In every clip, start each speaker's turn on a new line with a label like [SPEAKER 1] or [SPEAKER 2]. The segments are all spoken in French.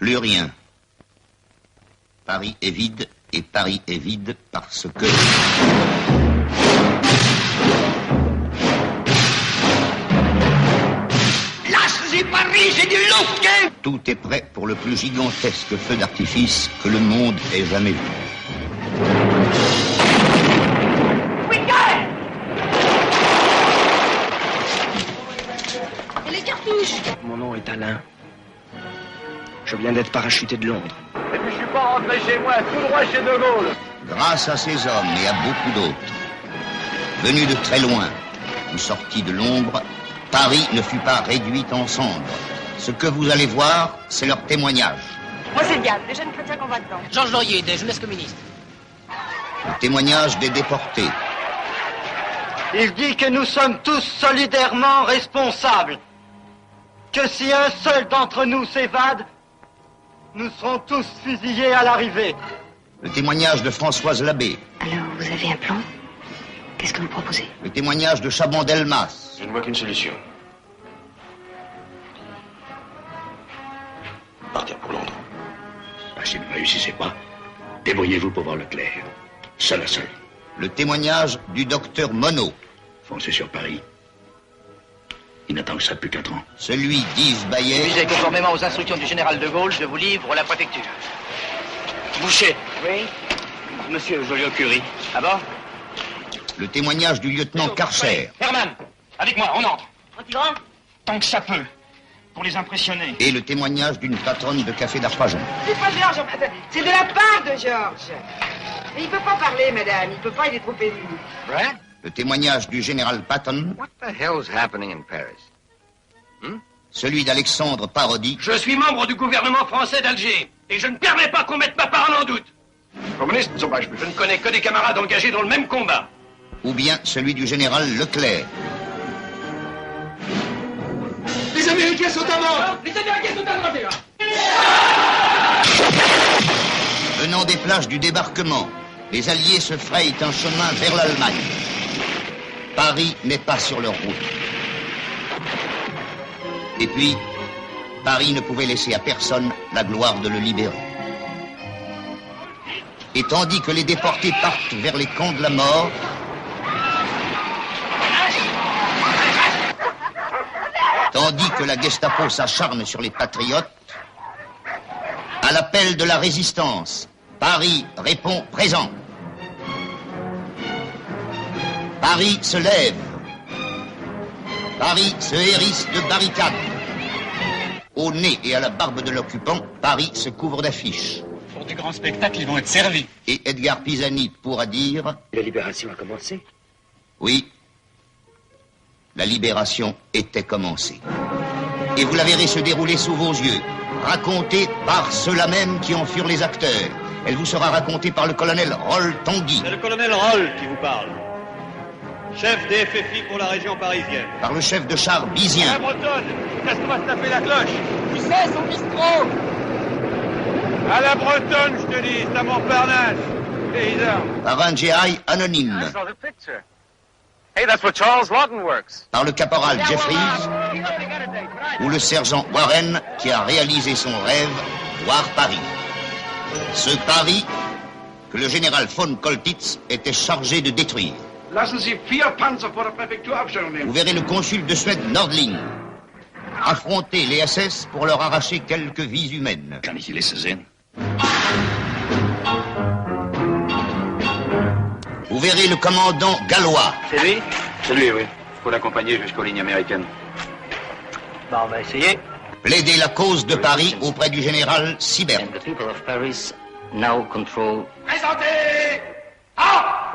[SPEAKER 1] Plus rien. Paris est vide, et Paris est vide parce que...
[SPEAKER 2] Là, c'est Paris, c'est du loquet.
[SPEAKER 1] Tout est prêt pour le plus gigantesque feu d'artifice que le monde ait jamais vu.
[SPEAKER 3] Et les cartouches?
[SPEAKER 4] Mon nom est Alain. Je viens d'être parachuté de Londres.
[SPEAKER 5] Et puis je suis pas rentré chez moi, tout droit chez De Gaulle.
[SPEAKER 1] Grâce à ces hommes et à beaucoup d'autres, venus de très loin ou sortis de l'ombre, Paris ne fut pas réduit en cendres. Ce que vous allez voir, c'est leur témoignage.
[SPEAKER 3] Moi, c'est Diane, des jeunes chrétiens combattants.
[SPEAKER 6] Georges Laurier, des jeunesses communistes.
[SPEAKER 1] Le témoignage des déportés.
[SPEAKER 7] Il dit que nous sommes tous solidairement responsables. Que si un seul d'entre nous s'évade, nous serons tous fusillés à l'arrivée.
[SPEAKER 1] Le témoignage de Françoise Labbé.
[SPEAKER 8] Alors, vous avez un plan? Qu'est-ce que vous proposez?
[SPEAKER 1] Le témoignage de Chaban-Delmas.
[SPEAKER 9] Je ne vois qu'une solution. Partir pour Londres.
[SPEAKER 10] Ah, si vous ne réussissez pas, débrouillez-vous pour voir le clair. Seul à seul.
[SPEAKER 1] Le témoignage du docteur Monod.
[SPEAKER 10] Foncez sur Paris. Il n'attend que ça depuis 4 ans.
[SPEAKER 1] Celui d'Yves Bayet.
[SPEAKER 6] Musée, conformément aux instructions du général de Gaulle, je vous livre la préfecture. Boucher.
[SPEAKER 4] Oui? Monsieur Joliot-Curie.
[SPEAKER 6] Ah bon?
[SPEAKER 1] Le témoignage du lieutenant Karcher.
[SPEAKER 4] Herman, avec moi, on entre.
[SPEAKER 3] Antigran?
[SPEAKER 4] Tant que ça peut. Pour les impressionner.
[SPEAKER 1] Et le témoignage d'une patronne de café d'Arpajon.
[SPEAKER 3] C'est pas Georges, c'est de la part de Georges. Mais il peut pas parler, madame, il peut pas, il est trop ému.
[SPEAKER 2] Brad?
[SPEAKER 1] Le témoignage du général Patton.
[SPEAKER 2] What the hell's happening in Paris?
[SPEAKER 1] Celui d'Alexandre Parodi.
[SPEAKER 5] Je suis membre du gouvernement français d'Alger, et je ne permets pas qu'on mette ma parole en doute.
[SPEAKER 9] Communiste zum Beispiel.
[SPEAKER 5] Je ne connais que des camarades engagés dans le même combat.
[SPEAKER 1] Ou bien celui du général Leclerc.
[SPEAKER 5] Les Américains sont à mort! Les Américains sont à mort, là!
[SPEAKER 1] Venant des plages du débarquement, les Alliés se frayent un chemin vers l'Allemagne. Paris n'est pas sur leur route. Et puis, Paris ne pouvait laisser à personne la gloire de le libérer. Et tandis que les déportés partent vers les camps de la mort, tandis que la Gestapo s'acharne sur les patriotes, à l'appel de la résistance, Paris répond présent. Paris se lève. Paris se hérisse de barricades. Au nez et à la barbe de l'occupant, Paris se couvre d'affiches.
[SPEAKER 4] Pour du grand spectacle, ils vont être servis.
[SPEAKER 1] Et Edgar Pisani pourra dire...
[SPEAKER 4] La libération a commencé.
[SPEAKER 1] Oui, la libération était commencée. Et vous la verrez se dérouler sous vos yeux, racontée par ceux-là même qui en furent les acteurs. Elle vous sera racontée par le colonel Roll Tanguy.
[SPEAKER 11] C'est le colonel Roll qui vous parle. Chef des FFI pour la région parisienne.
[SPEAKER 1] Par le chef de char Bizien.
[SPEAKER 5] La Bretonne, casse-toi de taper la cloche.
[SPEAKER 3] Tu sais, son bistrot.
[SPEAKER 5] À la Bretonne, je te dis, c'est à Montparnasse. Paysan.
[SPEAKER 1] Par un GI anonyme.
[SPEAKER 5] Hey, that's what Charles Lawton works.
[SPEAKER 1] Par le caporal Jeffries. Ou le sergent Warren qui a réalisé son rêve, voir Paris. Ce Paris que le général von Koltitz était chargé de détruire.
[SPEAKER 9] Lassen Sie 4 Panzer vor der Präfektur Abstellung nehmen.
[SPEAKER 1] Vous verrez le consul de Suède Nordling affronter les SS pour leur arracher quelques vies humaines.
[SPEAKER 10] Kann ich die Liste sehen?
[SPEAKER 1] Vous verrez le commandant gallois.
[SPEAKER 4] C'est lui?
[SPEAKER 9] C'est lui, oui. Faut l'accompagner jusqu'aux lignes américaines.
[SPEAKER 4] Bon, on va essayer.
[SPEAKER 1] Plaider la cause de Paris auprès du général Sibert.
[SPEAKER 8] And the people of Paris now control...
[SPEAKER 5] Présentez! Ah!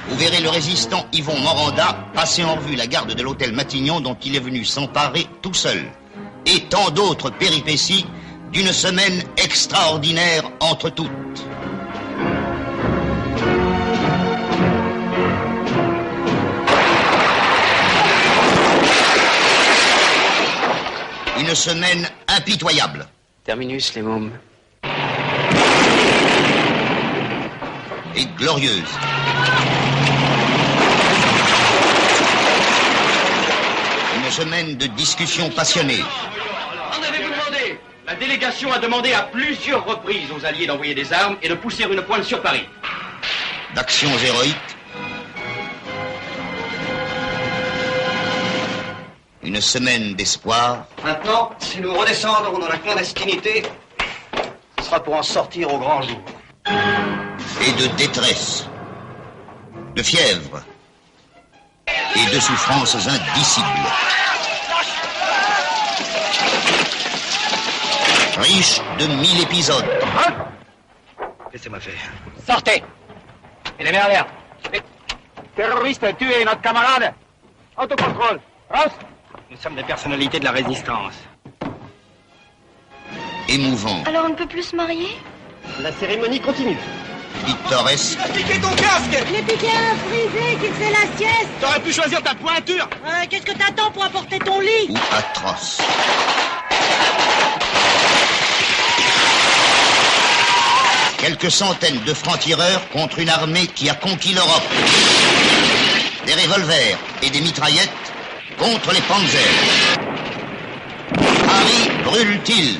[SPEAKER 1] Vous verrez le résistant Yvon Moranda passer en revue la garde de l'hôtel Matignon dont il est venu s'emparer tout seul. Et tant d'autres péripéties d'une semaine extraordinaire entre toutes. Une semaine impitoyable.
[SPEAKER 4] Terminus, les mômes.
[SPEAKER 1] Et glorieuse. Une semaine de discussions passionnées.
[SPEAKER 5] En avez-vous demandé?
[SPEAKER 12] La délégation a demandé à plusieurs reprises aux Alliés d'envoyer des armes et de pousser une pointe sur Paris.
[SPEAKER 1] D'actions héroïques, une semaine d'espoir.
[SPEAKER 4] Maintenant, si nous redescendons dans la clandestinité, ce sera pour en sortir au grand jour.
[SPEAKER 1] Et de détresse, de fièvre et de souffrances indicibles. Riche de 1000 épisodes.
[SPEAKER 4] Laissez-moi faire.
[SPEAKER 6] Sortez. Et les merdes.
[SPEAKER 5] Terroriste a tué notre camarade. Autocontrôle. Rost.
[SPEAKER 4] Nous sommes des personnalités de la résistance.
[SPEAKER 1] Émouvant.
[SPEAKER 13] Alors on ne peut plus se marier?
[SPEAKER 4] La cérémonie continue.
[SPEAKER 1] Pittoresque.
[SPEAKER 5] Tu as piqué ton casque.
[SPEAKER 13] Je l'ai piqué à un frisé qui faisait la sieste.
[SPEAKER 5] T'aurais pu choisir ta pointure.
[SPEAKER 13] Qu'est-ce que t'attends pour apporter ton lit?
[SPEAKER 1] Ou atroce. Quelques centaines de francs-tireurs contre une armée qui a conquis l'Europe. Des revolvers et des mitraillettes contre les panzers. Paris brûle-t-il?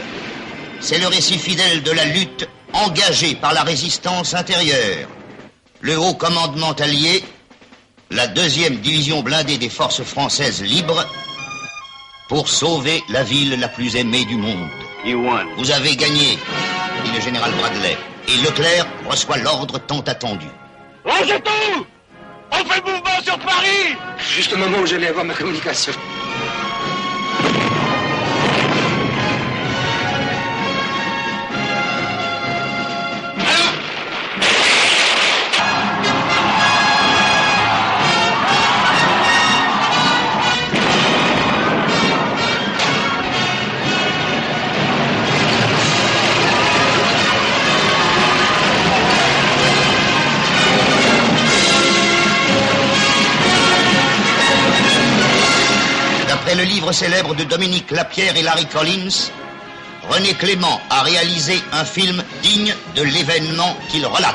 [SPEAKER 1] C'est le récit fidèle de la lutte engagée par la résistance intérieure. Le haut commandement allié, la 2e division blindée des forces françaises libres, pour sauver la ville la plus aimée du monde. Vous avez gagné, dit le général Bradley. Et Leclerc reçoit l'ordre tant attendu.
[SPEAKER 5] Lâchez tout. On fait le mouvement sur Paris.
[SPEAKER 4] Juste au moment où j'allais avoir ma communication.
[SPEAKER 1] D'après le livre célèbre de Dominique Lapierre et Larry Collins, René Clément a réalisé un film digne de l'événement qu'il relate.